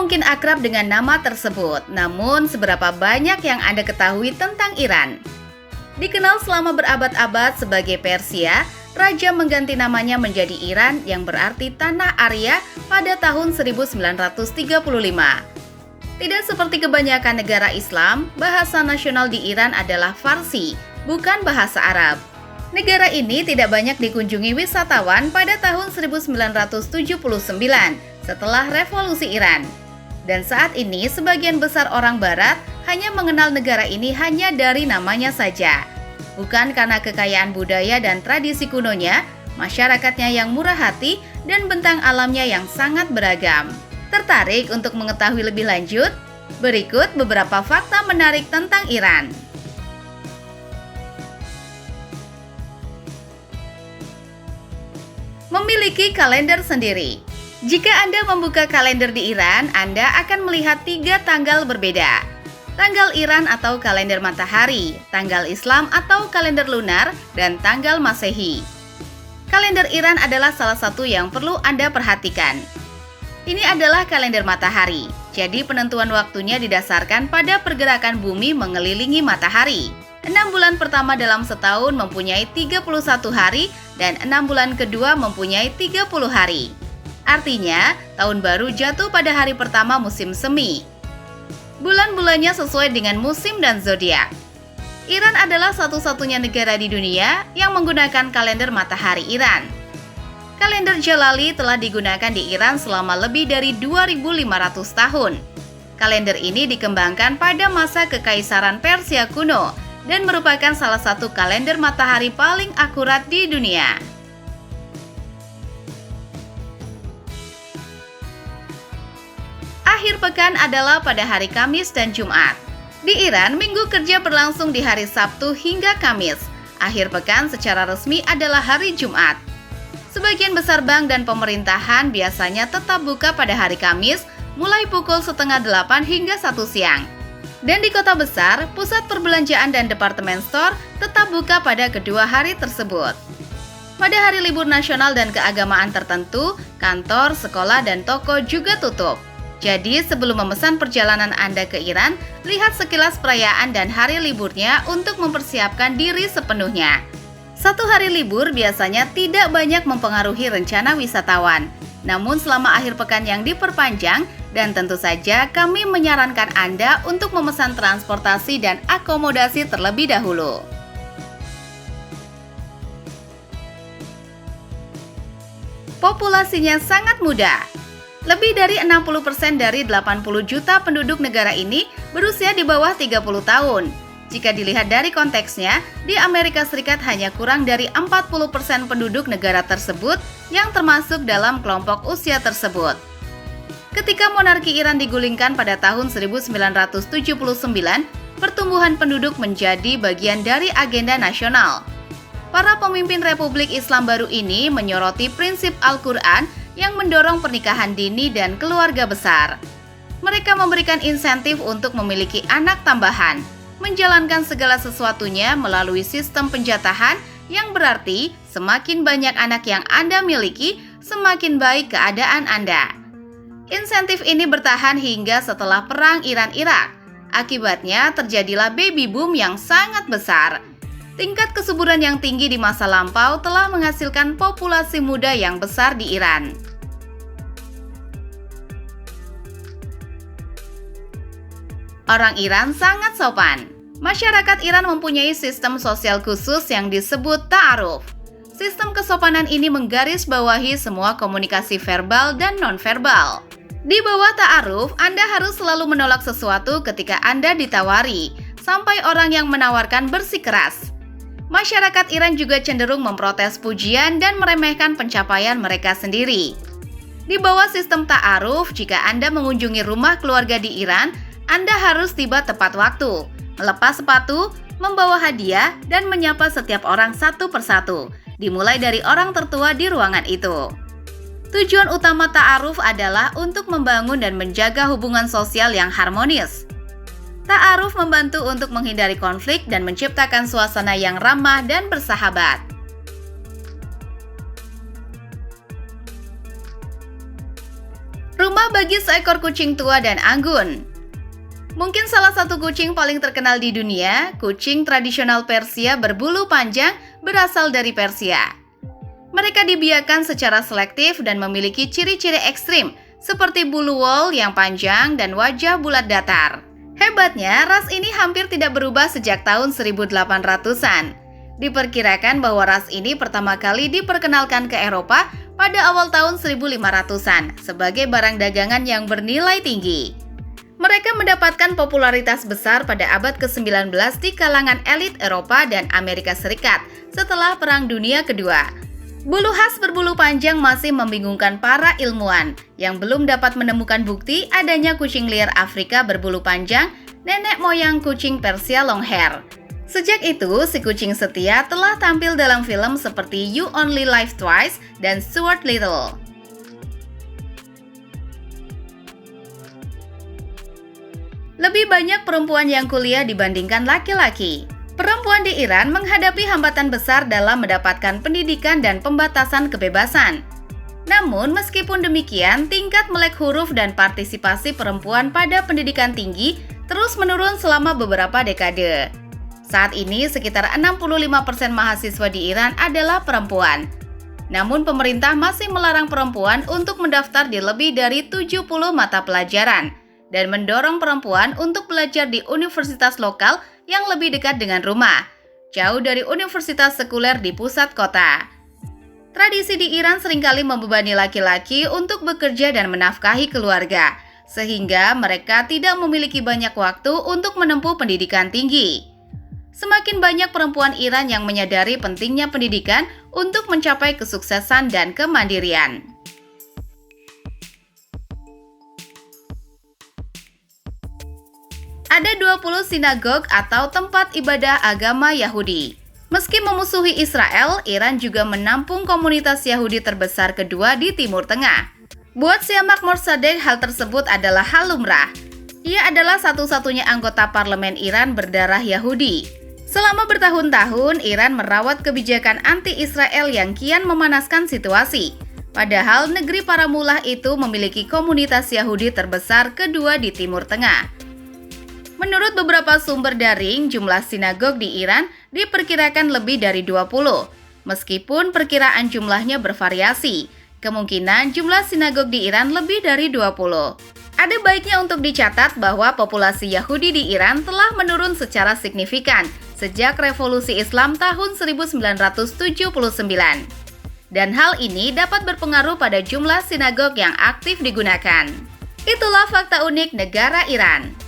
mungkin akrab dengan nama tersebut, namun seberapa banyak yang Anda ketahui tentang Iran? Dikenal selama berabad-abad sebagai Persia, raja mengganti namanya menjadi Iran yang berarti Tanah Arya pada tahun 1935. Tidak seperti kebanyakan negara Islam, bahasa nasional di Iran adalah Farsi, bukan bahasa Arab. Negara ini tidak banyak dikunjungi wisatawan pada tahun 1979 setelah Revolusi Iran. Dan saat ini sebagian besar orang Barat hanya mengenal negara ini hanya dari namanya saja. Bukan karena kekayaan budaya dan tradisi kunonya, masyarakatnya yang murah hati, dan bentang alamnya yang sangat beragam. Tertarik untuk mengetahui lebih lanjut? Berikut beberapa fakta menarik tentang Iran. Memiliki kalender sendiri. Jika Anda membuka kalender di Iran, Anda akan melihat 3 tanggal berbeda. Tanggal Iran atau kalender matahari, tanggal Islam atau kalender lunar, dan tanggal Masehi. Kalender Iran adalah salah satu yang perlu Anda perhatikan. Ini adalah kalender matahari, jadi penentuan waktunya didasarkan pada pergerakan bumi mengelilingi matahari. 6 bulan pertama dalam setahun mempunyai 31 hari, dan 6 bulan kedua mempunyai 30 hari. Artinya, tahun baru jatuh pada hari pertama musim semi. Bulan-bulannya sesuai dengan musim dan zodiak. Iran adalah satu-satunya negara di dunia yang menggunakan kalender matahari Iran. Kalender Jalali telah digunakan di Iran selama lebih dari 2.500 tahun. Kalender ini dikembangkan pada masa Kekaisaran Persia kuno dan merupakan salah satu kalender matahari paling akurat di dunia. Akhir pekan adalah pada hari Kamis dan Jumat. Di Iran, minggu kerja berlangsung di hari Sabtu hingga Kamis. Akhir pekan secara resmi adalah hari Jumat. Sebagian besar bank dan pemerintahan biasanya tetap buka pada hari Kamis, mulai pukul 7:30 hingga 1 siang. Dan di kota besar, pusat perbelanjaan dan departemen store tetap buka pada kedua hari tersebut. Pada hari libur nasional dan keagamaan tertentu, kantor, sekolah, dan toko juga tutup. Jadi sebelum memesan perjalanan Anda ke Iran, lihat sekilas perayaan dan hari liburnya untuk mempersiapkan diri sepenuhnya. Satu hari libur biasanya tidak banyak mempengaruhi rencana wisatawan. Namun selama akhir pekan yang diperpanjang, dan tentu saja kami menyarankan Anda untuk memesan transportasi dan akomodasi terlebih dahulu. Populasinya sangat muda. Lebih dari 60% dari 80 juta penduduk negara ini berusia di bawah 30 tahun. Jika dilihat dari konteksnya, di Amerika Serikat hanya kurang dari 40% penduduk negara tersebut yang termasuk dalam kelompok usia tersebut. Ketika monarki Iran digulingkan pada tahun 1979, pertumbuhan penduduk menjadi bagian dari agenda nasional. Para pemimpin Republik Islam baru ini menyoroti prinsip Al-Quran yang mendorong pernikahan dini dan keluarga besar. Mereka memberikan insentif untuk memiliki anak tambahan, menjalankan segala sesuatunya melalui sistem penjatahan yang berarti semakin banyak anak yang Anda miliki, semakin baik keadaan Anda. Insentif ini bertahan hingga setelah Perang Iran-Irak. Akibatnya terjadilah baby boom yang sangat besar. Tingkat kesuburan yang tinggi di masa lampau telah menghasilkan populasi muda yang besar di Iran. Orang Iran sangat sopan. Masyarakat Iran mempunyai sistem sosial khusus yang disebut ta'aruf. Sistem kesopanan ini menggarisbawahi semua komunikasi verbal dan non-verbal. Di bawah ta'aruf, Anda harus selalu menolak sesuatu ketika Anda ditawari, sampai orang yang menawarkan bersikeras. Masyarakat Iran juga cenderung memprotes pujian dan meremehkan pencapaian mereka sendiri. Di bawah sistem ta'aruf, jika Anda mengunjungi rumah keluarga di Iran, Anda harus tiba tepat waktu, melepas sepatu, membawa hadiah, dan menyapa setiap orang satu persatu, dimulai dari orang tertua di ruangan itu. Tujuan utama ta'aruf adalah untuk membangun dan menjaga hubungan sosial yang harmonis. Ta'aruf membantu untuk menghindari konflik dan menciptakan suasana yang ramah dan bersahabat. Lemah bagi seekor kucing tua dan anggun. Mungkin salah satu kucing paling terkenal di dunia, kucing tradisional Persia berbulu panjang berasal dari Persia. Mereka dibiarkan secara selektif dan memiliki ciri-ciri ekstrim seperti bulu wool yang panjang dan wajah bulat datar. Hebatnya, ras ini hampir tidak berubah sejak tahun 1800-an. Diperkirakan bahwa ras ini pertama kali diperkenalkan ke Eropa pada awal tahun 1500-an sebagai barang dagangan yang bernilai tinggi. Mereka mendapatkan popularitas besar pada abad ke-19 di kalangan elit Eropa dan Amerika Serikat setelah Perang Dunia Kedua. Bulu khas berbulu panjang masih membingungkan para ilmuwan yang belum dapat menemukan bukti adanya kucing liar Afrika berbulu panjang, nenek moyang kucing Persia Longhair. Sejak itu, si kucing setia telah tampil dalam film seperti You Only Live Twice dan Stuart Little. Lebih banyak perempuan yang kuliah dibandingkan laki-laki. Perempuan di Iran menghadapi hambatan besar dalam mendapatkan pendidikan dan pembatasan kebebasan. Namun, meskipun demikian, tingkat melek huruf dan partisipasi perempuan pada pendidikan tinggi terus menurun selama beberapa dekade. Saat ini, sekitar 65% mahasiswa di Iran adalah perempuan. Namun, pemerintah masih melarang perempuan untuk mendaftar di lebih dari 70 mata pelajaran dan mendorong perempuan untuk belajar di universitas lokal yang lebih dekat dengan rumah, jauh dari universitas sekuler di pusat kota. Tradisi di Iran seringkali membebani laki-laki untuk bekerja dan menafkahi keluarga, sehingga mereka tidak memiliki banyak waktu untuk menempuh pendidikan tinggi. Semakin banyak perempuan Iran yang menyadari pentingnya pendidikan untuk mencapai kesuksesan dan kemandirian. Ada 20 sinagog atau tempat ibadah agama Yahudi. Meski memusuhi Israel, Iran juga menampung komunitas Yahudi terbesar kedua di Timur Tengah. Buat Siamak Mossadegh, hal tersebut adalah hal lumrah. Ia adalah satu-satunya anggota parlemen Iran berdarah Yahudi. Selama bertahun-tahun, Iran merawat kebijakan anti-Israel yang kian memanaskan situasi. Padahal negeri para mullah itu memiliki komunitas Yahudi terbesar kedua di Timur Tengah. Menurut beberapa sumber daring, jumlah sinagog di Iran diperkirakan lebih dari 20. Meskipun perkiraan jumlahnya bervariasi, kemungkinan jumlah sinagog di Iran lebih dari 20. Ada baiknya untuk dicatat bahwa populasi Yahudi di Iran telah menurun secara signifikan sejak Revolusi Islam tahun 1979. Dan hal ini dapat berpengaruh pada jumlah sinagog yang aktif digunakan. Itulah fakta unik negara Iran.